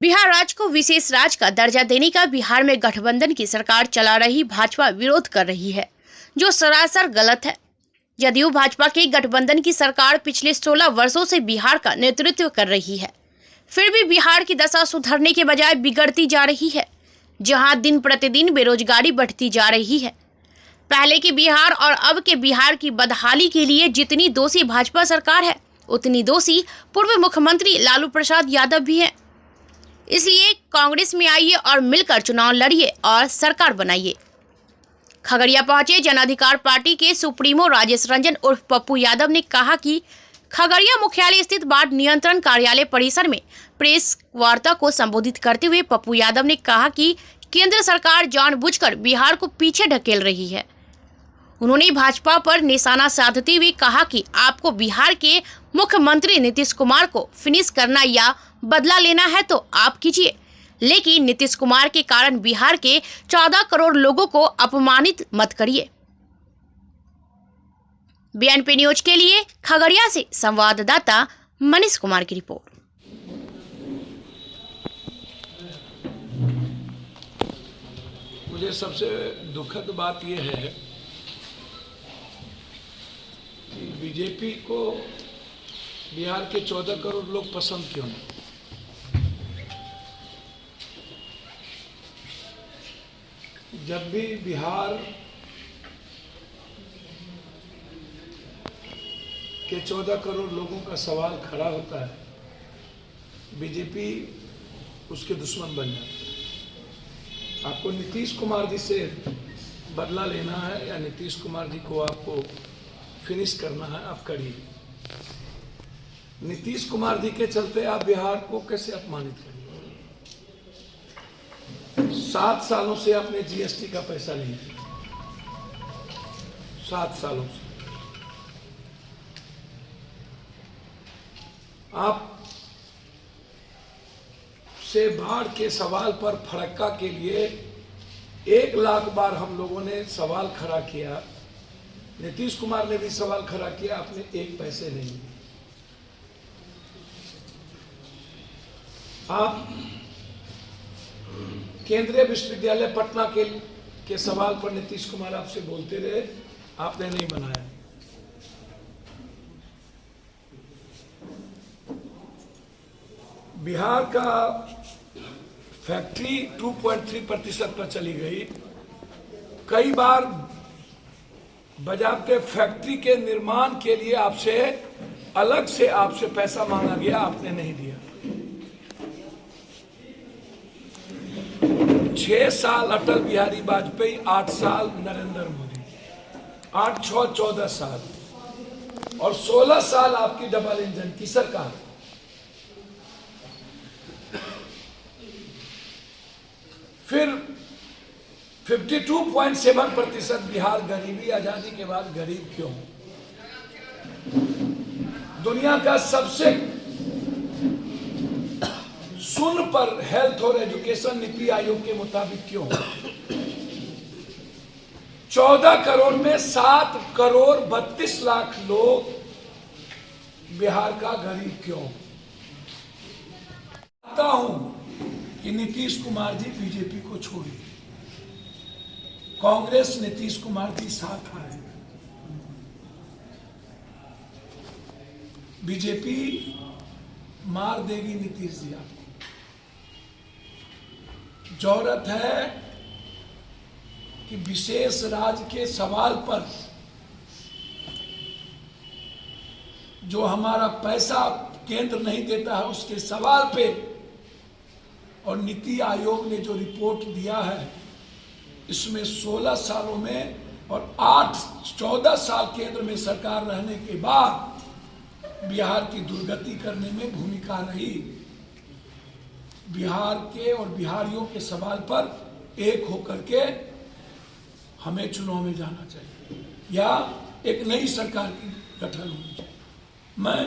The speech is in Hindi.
बिहार राज्य को विशेष राज्य का दर्जा देने का बिहार में गठबंधन की सरकार चला रही भाजपा विरोध कर रही है, जो सरासर गलत है। जदयू भाजपा के गठबंधन की सरकार पिछले 16 वर्षों से बिहार का नेतृत्व कर रही है, फिर भी बिहार की दशा सुधरने के बजाय बिगड़ती जा रही है, जहां दिन प्रतिदिन बेरोजगारी बढ़ती जा रही है। पहले के बिहार और अब के बिहार की बदहाली के लिए जितनी दोषी भाजपा सरकार है, उतनी दोषी पूर्व मुख्यमंत्री लालू प्रसाद यादव भी है। इसलिए कांग्रेस में आइए और मिलकर चुनाव लड़िए और सरकार बनाइए। खगड़िया पहुंचे जन अधिकार पार्टी के सुप्रीमो राजेश रंजन उर्फ पप्पू यादव ने कहा कि खगड़िया मुख्यालय स्थित बाढ़ नियंत्रण कार्यालय परिसर में प्रेस वार्ता को संबोधित करते हुए पप्पू यादव ने कहा कि केंद्र सरकार जानबूझकर बिहार को पीछे ढकेल रही है। उन्होंने भाजपा पर निशाना साधते हुए कहा कि आपको बिहार के मुख्यमंत्री नीतीश कुमार को फिनिश करना या बदला लेना है तो आप कीजिए, लेकिन नीतीश कुमार के कारण बिहार के 14 करोड़ लोगों को अपमानित मत करिए। बीएनपी न्यूज के लिए खगड़िया से संवाददाता मनीष कुमार की रिपोर्ट। मुझे सबसे दुखद बात यह है कि बीजेपी को बिहार के 14 करोड़ लोग पसंद क्यों नहीं। जब भी बिहार के 14 करोड़ लोगों का सवाल खड़ा होता है, बीजेपी उसके दुश्मन बन जाती है। आपको नीतीश कुमार जी से बदला लेना है या नीतीश कुमार जी को आपको फिनिश करना है, आप करिए। नीतीश कुमार जी के चलते आप बिहार को कैसे अपमानित करिए। 7 सालों से आपने जीएसटी का पैसा नहीं दिया, 7 सालों से आप से बाढ़ के सवाल पर फड़क्का के लिए 1 लाख बार हम लोगों ने सवाल खड़ा किया, नीतीश कुमार ने भी सवाल खड़ा किया, आपने 1 पैसे नहीं दिए। आप केंद्रीय विश्वविद्यालय पटना के सवाल पर नीतीश कुमार आपसे बोलते रहे, आपने नहीं बनाया। बिहार का फैक्ट्री 2.3% पर चली गई। कई बार बजाते फैक्ट्री के निर्माण के लिए आपसे अलग से आपसे पैसा मांगा गया, आपने नहीं दिया। 6 साल अटल बिहारी वाजपेयी, 8 साल नरेंद्र मोदी, 8, 6, 14 साल और 16 साल आपकी डबल इंजन की सरकार। फिर 52.7% बिहार गरीबी, आजादी के बाद गरीब क्यों? दुनिया का सबसे शून्य पर हेल्थ और एजुकेशन नीति आयोग के मुताबिक क्यों? 14 करोड़ में 7 करोड़ 32 लाख लोग बिहार का गरीब क्यों? कहता हूं कि नीतीश कुमार जी बीजेपी को छोड़िए, कांग्रेस नीतीश कुमार जी साथ आए। बीजेपी मार देगी नीतीश जी आपको। जरूरत है कि विशेष राज्य के सवाल पर जो हमारा पैसा केंद्र नहीं देता है, उसके सवाल पे और नीति आयोग ने जो रिपोर्ट दिया है, इसमें 16 सालों में और 14 साल केंद्र में सरकार रहने के बाद बिहार की दुर्गति करने में भूमिका रही। बिहार के और बिहारियों के सवाल पर एक होकर के हमें चुनाव में जाना चाहिए या एक नई सरकार की गठन होनी चाहिए। मैं